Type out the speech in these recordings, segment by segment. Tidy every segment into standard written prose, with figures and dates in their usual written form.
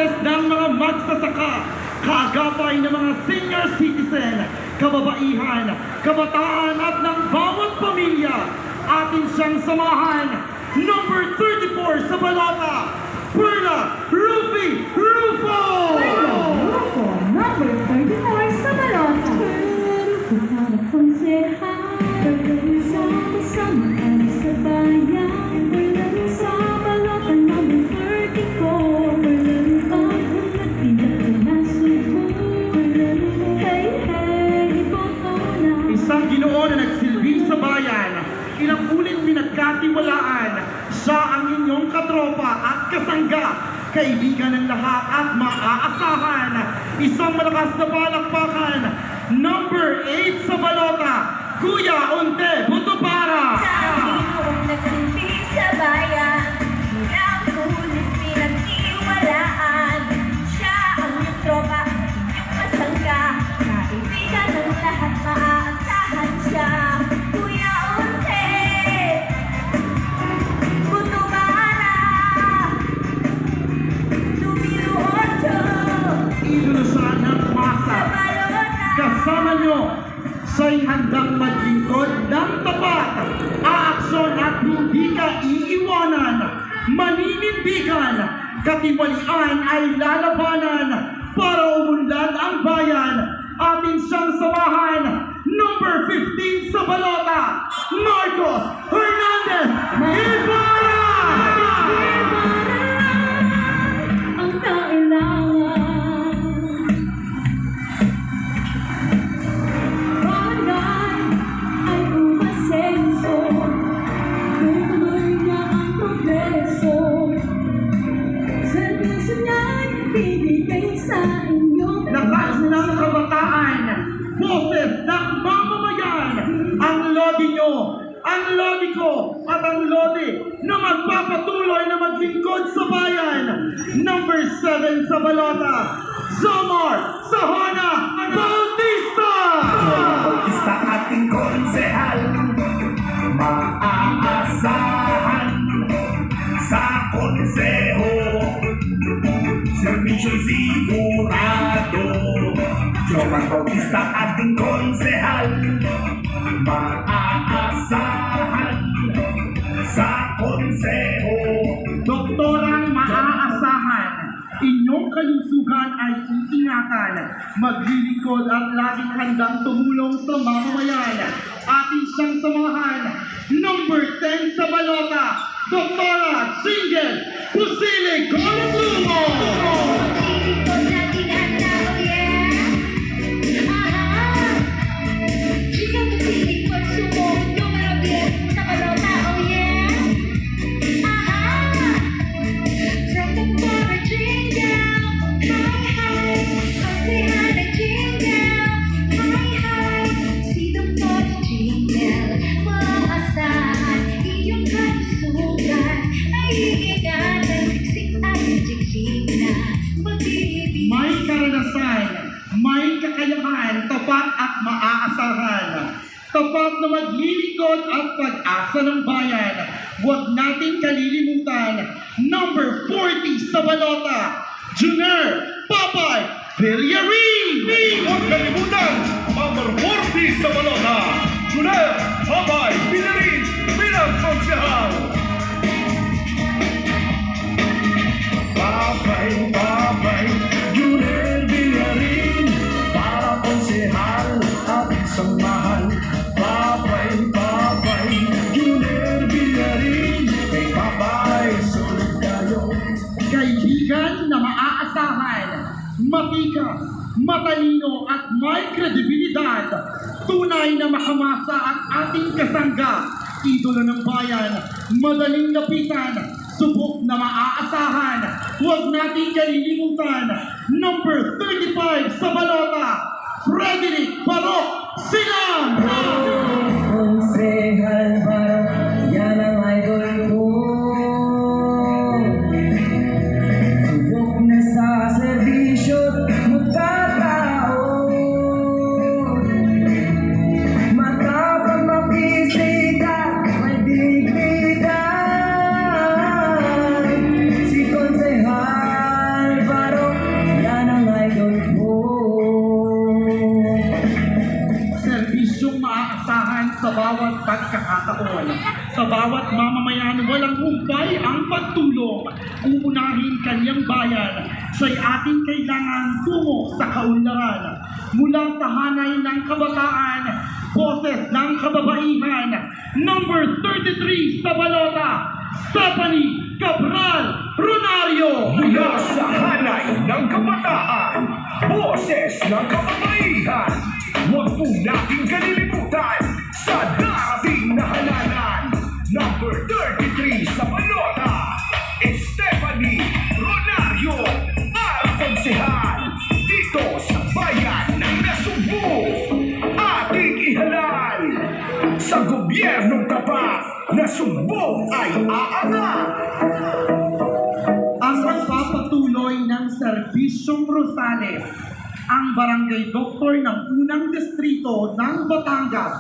boses ng mga magsasaka, kaagapay ng mga senior citizen, kababaihan, kabataan at ng bawat pamilya. Atin siyang samahan, number 34 sa balota, Perla Rufy Rufo! Rufo, number 34 sa balota. Para konseha, pagkausap sa mga sa bayan. Perla sa balota, number 34. Perla ang nagtiyak na subo. Perla, hey, hey, iboto na. Isang Ginoo na nagsilbi sa bayan, ilang ulit pinagkatiwalaan, siya ang inyong katropa at kasangga, kaibigan ng lahat at maaasahan. Isang malakas na palakpakan, number 8 sa balota, Kuya Unte Butupara! Ang nagsilbi sa bayan, ilang ulit pinagtiwalaan. Siya ang iyong tropa, inyong kasangga, kaibigan ng lahat, maaasahan siya. Kuya Unte Butupara, numero 8 Idolo siya ng masa. sa balota. Kasama nyo, siya'y handang maglingkod ng tapat, aaksyon at hindi ka iiwanan, maninindigan, katiwalian ay lalabanan, para umunlad ang bayan. Atin siyang samahan, number 15 sa balota, Marcos Hernandez Ibarra! Ang kailangan bagay ay umasenso. Tutuloy niya ang progreso. Servisyo niya'y bibigay sa inyong Lakas ng kabataan, boses ng mamamayan, ang lodi nyo, ang lodi ko, at ang lodi na magpapatuloy na maglingkod sa bayan. Number 7 sa balota, Zomar Sahana Bautista! Bautista ating konsehal, maaasahan sa konseho, servisyo'y sigurado. Jomar Bautista ating konsehal, maaasahan sa konseho. Doktorang maaasahan, inyong kalusugan ay iingatan, maglilingkod at laging handang tumulong sa mamamayan. Atin siyang samahan, number 10 sa balota, Doktora Jingle Pusilig Consumo! Ikot natin handa, oh yeah! Chika Pusilig Consumo, numero 10 sa balota, oh yeah! From the border jingle, hi, Konsehala jingle, hi, si the border jingle, maasahan, iyong kalusugan, ay ingatan, siksik at jiksik na, mag-ibig. May karanasan, may kakayahan, tapat at maaasahan. Tapat na maglilingkod at pag-asa ng bayan. Huwag natin kalilimutan, number 40 sa balota, Junior Papay Villarin! Huwag kalimutan, number 40 sa balota, Junior Papay Villarin bilang konsehal. Papay, Junior Villarin, para konsehal at isang mahal. Papay, Junior Villarin, kay Papay, sulit tayo. Kaibigan na maaasahan, matikas, matalino at may kredibilidad. Tunay na makamasa ang ating kasangga, idolo ng bayan, madaling lapitan, subok na maaasahan. Huwag natin kalilimutan, number 35 sa balota, Frederick Barok Silang! Konsehal Barok, yan ang idol ko. Subok na sa serbisyo, magkatao. Matapang mapisikat, may dignidad. Si Konsehal Barok sa bawat pagkakataon. Sa bawat mamamayan, walang humpay ang pagtulong. Uunahin kanyang bayan, siya'y ating kailangan tungo sa kaunlaran. Mula sa hanay ng kabataan, boses ng kababaihan, number 33 sa balota, Stephanie Cabral Ronario. Mula sa hanay ng kabataan, boses ng kababaihan, huwag po nating kalilimutan sa darating na halalan. Number 33 sa balota, Stephanie Ronario, para konsehal dito sa bayan ng Nasugbu. Ating ihalal sa gobyernong tapat, Nasugbu ay aangat. Ang pagpapatuloy ng Serbisyong Rosales, ang barangay doktor ng unang distrito ng Batangas,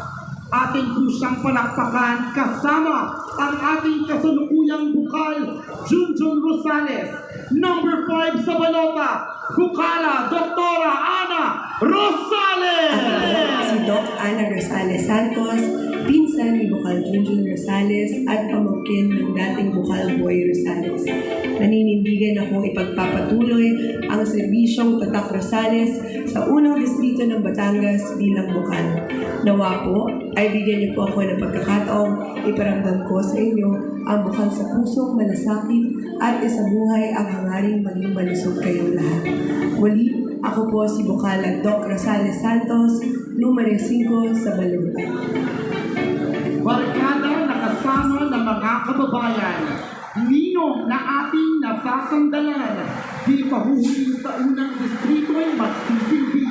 ating kusang palakpakan kasama ang ating kasalukuyang bukal, Junjun Rosales, number 5 sa balota, Bukala, Doktora Ana Rosales! Si Doc Ana Rosales Santos, pinsan ni Bukal Junjun Rosales at pamangkin ng dating Bukal Boy Rosales. Naninindigan akong ipagpapatuloy ang serbisyong Tatak Rosales sa unang distrito ng Batangas bilang Bukal. Nawa po ay bigyan niyo po ako ng pagkakataong iparamdam ko sa inyo ang bukal sa pusong malasakit at isabuhay ang hangaring maging malusog kayong lahat. Muli, ako po si Bukala Doc Rosales Santos, numero 5 sa balota. Barkada na kasama ng mga kababayan, ninong na ating nasasandalan, di pahuhuli sa unang distrito ay magsisilbi.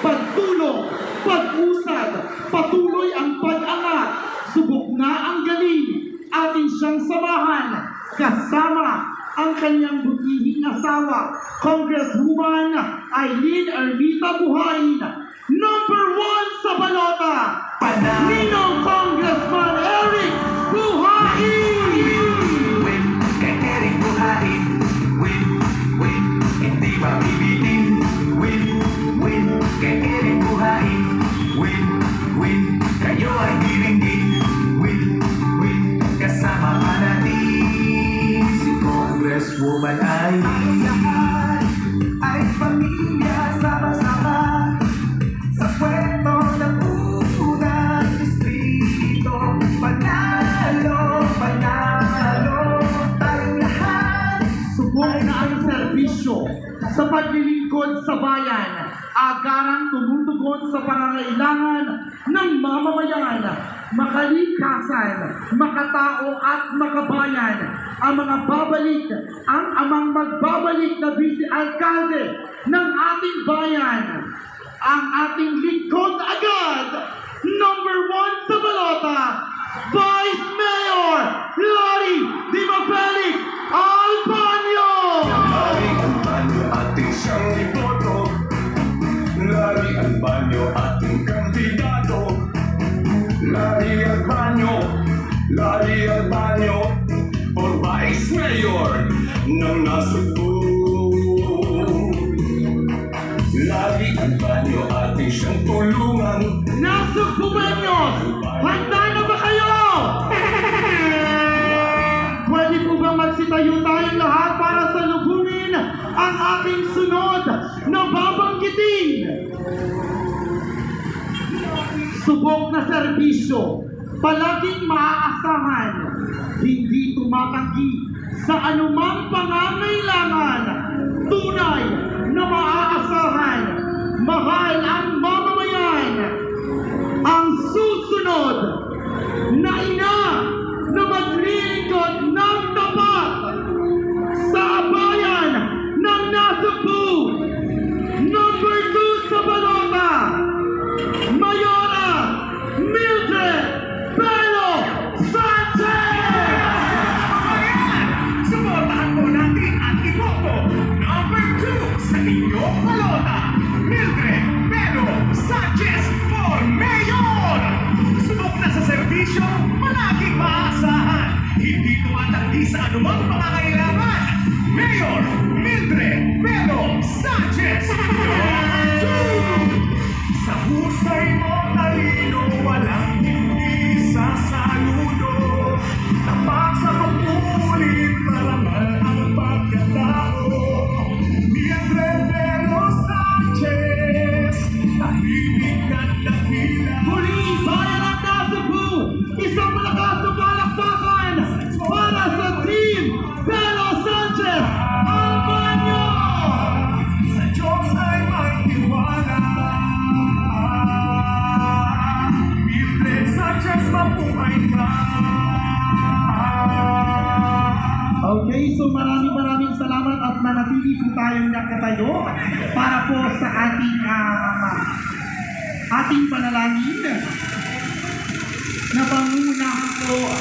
Pagtulong, pag-usad, patuloy ang pag-angat, subok na ang galing, ating siyang samahan, kasama ang kanyang butihing asawa, Congresswoman Eileen Ermita Buhayin, number 1 sa balota, Ninong Congressman Eric Buhayin! Win, kay Eric Buhayin. Win, win, hindi mabibitin. Win, win, kay Eric Buhayin. Win, win, kayo ay diringgin. Win, win, kasama pa natin si Congresswoman Eileen. Ay pamilya, sama-sama sa kwento ng unang distrito. Panalo, panalo, tayong lahat. Subok na ang serbisyo sa paglilingkod sa bayan, agarang tumutugon sa pangangailangan ng mamamayan, makalikasan, makatao at makabayan, ang mga babalik, ang amang magbabalik na vice-alkalde ng ating bayan, ang ating lingkod agad, number 1 sa balota, Vice Mayor Lori Dima Felix Albanyo! Lari ang banyo ating siyang iboto. Lari ang banyo ating kandidato. Lari ang banyo, lari ang banyo, for Vice Mayor ng Nasugbu. Lari ang banyo ating siyang tulungan. Nasugbumenyos! Handa na ba kayo? Pwede po ba magsitayo tayong lahat para salubungin ang ating sunod na babanggitin? Subok na serbisyo, palaging maaasahan, hindi tumatanggi sa anumang pangangailangan, tunay na maaasahan, mahal ang mamamayan, ang susunod na ina na maglilingkod ng tapat sa bayan ng Nasugbu, number 2 sa balota, Mayora Mildred Bello Sanchez! Ayan! Suportahan po natin at iboto number 2 sa inyong balota, Mildred Pero Sanchez for Mayor! Subok na sa serbisyo, palaging maaasahan. Hindi tumatanggi sa anumang pangangailangan. Mayor Mildred Pero Sanchez, number 2! Sa husay mo talino, walang hindi Okay, so maraming salamat at manatili po tayong nakatayo para po sa ating panalangin na pangunahan po